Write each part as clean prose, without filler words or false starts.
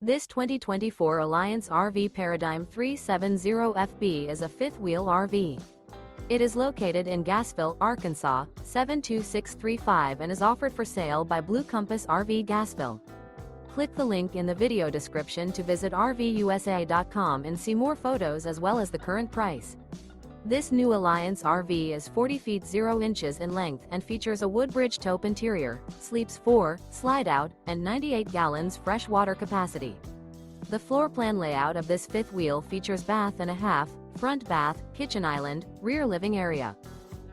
This 2024 Alliance RV Paradigm 370FB is a fifth-wheel RV. It is located in Gassville, Arkansas, 72635 and is offered for sale by Blue Compass RV Gassville. Click the link in the video description to visit RVUSA.com and see more photos as well as the current price. This new Alliance RV is 40 feet 0 inches in length and features a WOODBRIDGE TAUPE interior, sleeps 4, Slideout, and 98 gallons fresh water capacity. The floor plan layout of this fifth wheel features bath and a half, front bath, kitchen island, rear living area.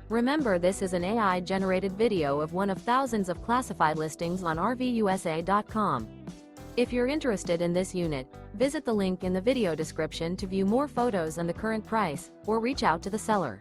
Remember, this is an AI-generated video of one of thousands of classified listings on RVUSA.com. If you're interested in this unit, visit the link in the video description to view more photos and the current price, or reach out to the seller.